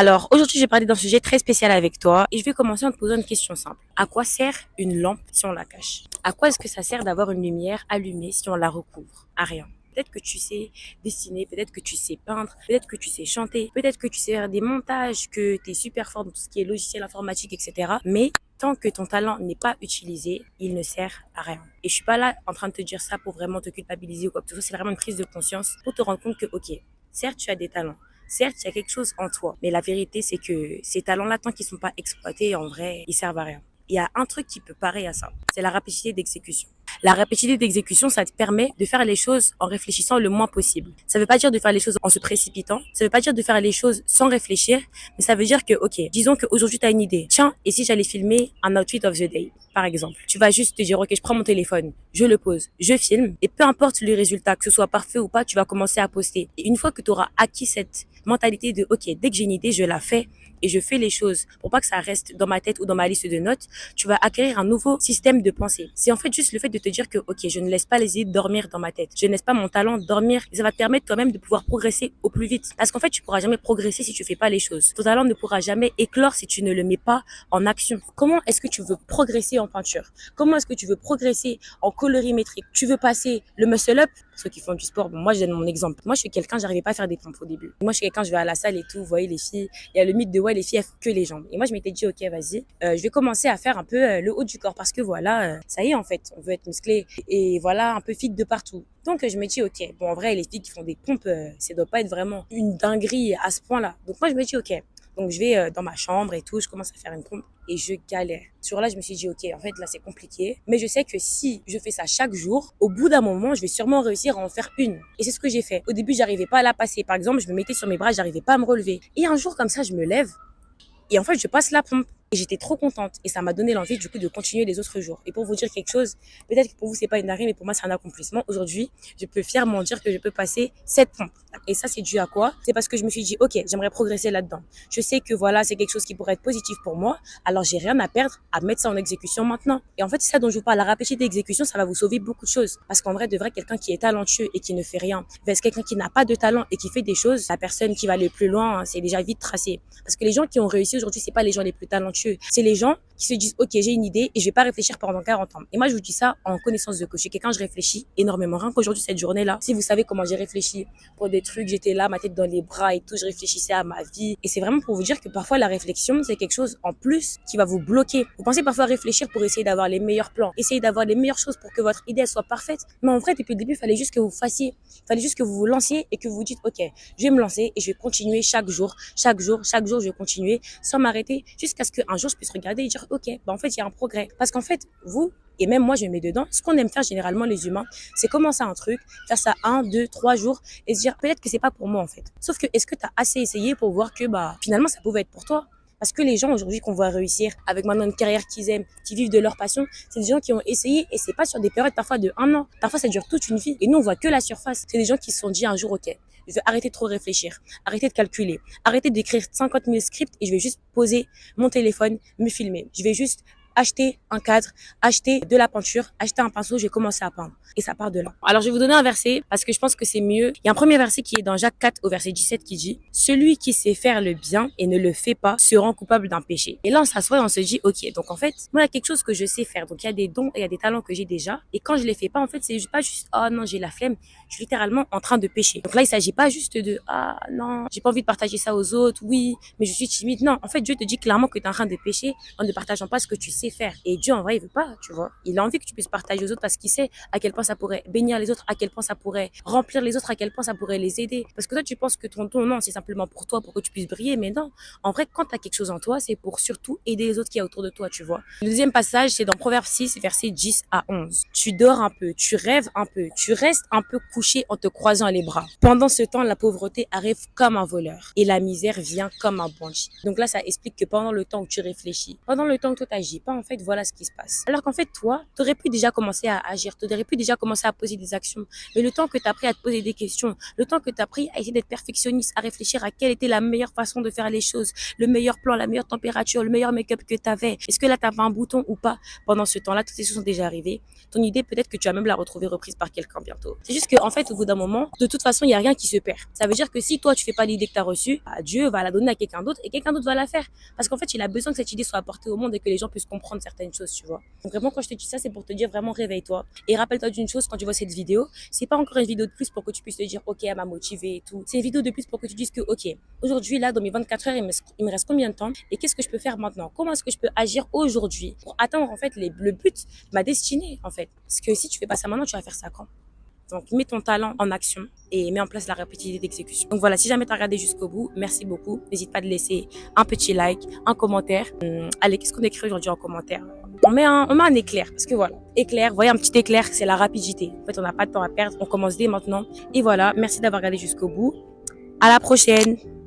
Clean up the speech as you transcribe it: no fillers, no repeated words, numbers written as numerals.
Alors, aujourd'hui, je vais parler d'un sujet très spécial avec toi et je vais commencer en te posant une question simple. À quoi sert une lampe si on la cache? À quoi est-ce que ça sert d'avoir une lumière allumée si on la recouvre? À rien. Peut-être que tu sais dessiner, peut-être que tu sais peindre, peut-être que tu sais chanter, peut-être que tu sais faire des montages, que tu es super fort dans tout ce qui est logiciel informatique, etc. Mais tant que ton talent n'est pas utilisé, il ne sert à rien. Et je suis pas là en train de te dire ça pour vraiment te culpabiliser ou quoi que ce soit. C'est vraiment une prise de conscience pour te rendre compte que, ok, certes, tu as des talents. Certes, il y a quelque chose en toi, mais la vérité, c'est que ces talents-là, tant qu'ils sont pas exploités, en vrai, ils servent à rien. Il y a un truc qui peut parer à ça, c'est la rapidité d'exécution. La rapidité d'exécution, ça te permet de faire les choses en réfléchissant le moins possible. Ça veut pas dire de faire les choses en se précipitant, ça veut pas dire de faire les choses sans réfléchir, mais ça veut dire que, ok, disons qu'aujourd'hui tu as une idée. Tiens, et si j'allais filmer un outfit of the day, par exemple. Tu vas juste te dire, ok, je prends mon téléphone, je le pose, je filme, et peu importe le résultat, que ce soit parfait ou pas, tu vas commencer à poster. Et une fois que tu auras acquis cette mentalité de, ok, dès que j'ai une idée, je la fais, et je fais les choses pour pas que ça reste dans ma tête ou dans ma liste de notes, tu vas acquérir un nouveau système de pensée. C'est en fait juste le fait de te dire que, ok, je ne laisse pas les idées dormir dans ma tête. Je ne laisse pas mon talent dormir. Et ça va te permettre toi-même de pouvoir progresser au plus vite. Parce qu'en fait, tu pourras jamais progresser si tu fais pas les choses. Ton talent ne pourra jamais éclore si tu ne le mets pas en action. Comment est-ce que tu veux progresser en peinture? Comment est-ce que tu veux progresser en colorimétrie? Tu veux passer le muscle up? Ceux qui font du sport, bon, moi je donne mon exemple. Moi je suis quelqu'un, j'arrivais pas à faire des pompes au début. Moi je suis quelqu'un, je vais à la salle et tout, vous voyez les filles, il y a le mythe de ouais les filles elles font que les jambes. Et moi je m'étais dit ok vas-y, je vais commencer à faire un peu le haut du corps parce que voilà, ça y est en fait, on veut être musclé et voilà un peu fit de partout. Donc je me dis ok, bon en vrai les filles qui font des pompes, ça doit pas être vraiment une dinguerie à ce point-là. Donc moi je me dis ok, donc je vais dans ma chambre et tout, je commence à faire une pompe et je galère. Sur là, je me suis dit, ok, en fait, là, c'est compliqué. Mais je sais que si je fais ça chaque jour, au bout d'un moment, je vais sûrement réussir à en faire une. Et c'est ce que j'ai fait. Au début, j'arrivais pas à la passer. Par exemple, je me mettais sur mes bras, j'arrivais pas à me relever. Et un jour, comme ça, je me lève et en fait, je passe la pompe. Et j'étais trop contente. Et ça m'a donné l'envie, du coup, de continuer les autres jours. Et pour vous dire quelque chose, peut-être que pour vous, c'est pas une dinguerie, mais pour moi, c'est un accomplissement. Aujourd'hui, je peux fièrement dire que je peux passer 7 pompes. Et ça, c'est dû à quoi? C'est parce que je me suis dit, ok, j'aimerais progresser là-dedans. Je sais que voilà, c'est quelque chose qui pourrait être positif pour moi. Alors, j'ai rien à perdre à mettre ça en exécution maintenant. Et en fait, c'est ça dont je vous parle. La rapidité d'exécution, ça va vous sauver beaucoup de choses. Parce qu'en vrai, de vrai, quelqu'un qui est talentueux et qui ne fait rien, versus quelqu'un qui n'a pas de talent et qui fait des choses, la personne qui va aller plus loin, hein, c'est déjà vite tracé. Parce que les gens qui ont réussi aujourd'hui, c'est pas les gens les plus talentueux. C'est les gens qui se disent, ok, j'ai une idée et je vais pas réfléchir pendant 40 ans. Et moi, je vous dis ça en connaissance de cause. Je suis quelqu'un, je réfléchis énormément. Rien qu'aujourd'hui, cette journée-là, si vous savez comment j'ai réfléchi pour des trucs, j'étais là, ma tête dans les bras et tout, je réfléchissais à ma vie. Et c'est vraiment pour vous dire que parfois, la réflexion, c'est quelque chose en plus qui va vous bloquer. Vous pensez parfois réfléchir pour essayer d'avoir les meilleurs plans, essayer d'avoir les meilleures choses pour que votre idée soit parfaite. Mais en vrai, depuis le début, il fallait juste que vous fassiez, il fallait juste que vous vous lanciez et que vous vous dites, ok, je vais me lancer et je vais continuer chaque jour, je vais continuer sans m'arrêter jusqu'à ce qu'un jour je puisse regarder et dire, ok, bah en fait, il y a un progrès. Parce qu'en fait, vous, et même moi, je me mets dedans. Ce qu'on aime faire généralement les humains, c'est commencer un truc, faire ça 1, 2, 3 jours et se dire peut-être que c'est pas pour moi en fait. Sauf que est-ce que tu as assez essayé pour voir que bah finalement ça pouvait être pour toi? Parce que les gens aujourd'hui qu'on voit réussir avec maintenant une carrière qu'ils aiment, qui vivent de leur passion, c'est des gens qui ont essayé et c'est pas sur des périodes parfois de 1 an. Parfois ça dure toute une vie et nous on voit que la surface. C'est des gens qui se sont dit un jour ok, je vais arrêter de trop réfléchir, arrêter de calculer, arrêter d'écrire 50 000 scripts et je vais juste poser mon téléphone, me filmer. Je vais juste acheter un cadre, acheter de la peinture, acheter un pinceau, je vais commencer à peindre. Et ça part de là. Alors, je vais vous donner un verset parce que je pense que c'est mieux. Il y a un premier verset qui est dans Jacques 4 au verset 17 qui dit « Celui qui sait faire le bien et ne le fait pas se rend coupable d'un péché. » Et là, on s'assoit et on se dit « Ok, donc en fait, moi, il y a quelque chose que je sais faire. Donc, il y a des dons et il y a des talents que j'ai déjà. Et quand je les fais pas, en fait, c'est pas juste « Oh non, j'ai la flemme. » Je suis littéralement en train de pécher. Donc là, il s'agit pas juste de « Ah non, j'ai pas envie de partager ça aux autres. Oui, mais je suis timide. » Non, en fait, Dieu te dit clairement que tu es en train de pécher en ne partageant pas ce que tu sais faire. Et Dieu, en vrai, il veut pas, tu vois. Il a envie que tu puisses partager aux autres parce qu'il sait à quel point ça pourrait bénir les autres, à quel point ça pourrait remplir les autres, à quel point ça pourrait les aider. Parce que toi, tu penses que ton don, non, c'est simplement pour toi, pour que tu puisses briller. Mais non, en vrai, quand tu as quelque chose en toi, c'est pour surtout aider les autres qui y a autour de toi, tu vois. Le deuxième passage, c'est dans Proverbe 6, versets 10 à 11. Tu dors un peu, tu rêves un peu, tu restes un peu couché en te croisant les bras. Pendant ce temps, la pauvreté arrive comme un voleur et la misère vient comme un bandit. Donc là, ça explique que pendant le temps où tu réfléchis, pendant le temps que toi t'agis, pas, en fait, voilà ce qui se passe. Alors qu'en fait, toi, tu aurais pu déjà commencer à agir, tu aurais pu déjà commencer à poser des actions. Mais le temps que tu as pris à te poser des questions, le temps que tu as pris à essayer d'être perfectionniste, à réfléchir à quelle était la meilleure façon de faire les choses, le meilleur plan, la meilleure température, le meilleur make-up que tu avais, est-ce que là, tu avais un bouton ou pas pendant ce temps-là, toutes ces choses sont déjà arrivées. Ton idée, peut-être que tu vas même la retrouver reprise par quelqu'un bientôt. C'est juste qu'en fait, au bout d'un moment, de toute façon, il n'y a rien qui se perd. Ça veut dire que si toi, tu fais pas l'idée que tu as reçue, bah, Dieu va la donner à quelqu'un d'autre et quelqu'un d'autre va la faire. Parce qu'en fait, il a besoin que cette idée soit apportée au monde et que les gens puissent comprendre certaines choses, tu vois. Donc vraiment, quand je te dis ça, c'est pour te dire vraiment réveille-toi. Et rappelle-toi d'une chose, quand tu vois cette vidéo, c'est pas encore une vidéo de plus pour que tu puisses te dire, ok, elle m'a motivé et tout. C'est une vidéo de plus pour que tu dises que, ok, aujourd'hui, là, dans mes 24 heures, il me reste combien de temps et qu'est-ce que je peux faire maintenant? Comment est-ce que je peux agir aujourd'hui pour atteindre, en fait, le but, ma destinée, en fait. Parce que si tu fais pas ça maintenant, tu vas faire ça quand? Donc, mets ton talent en action et mets en place la rapidité d'exécution. Donc voilà, si jamais tu as regardé jusqu'au bout, merci beaucoup. N'hésite pas à laisser un petit like, un commentaire. Allez, qu'est-ce qu'on écrit aujourd'hui en commentaire? On met un éclair, parce que voilà, éclair, voyez un petit éclair, c'est la rapidité. En fait, on n'a pas de temps à perdre, on commence dès maintenant. Et voilà, merci d'avoir regardé jusqu'au bout. À la prochaine!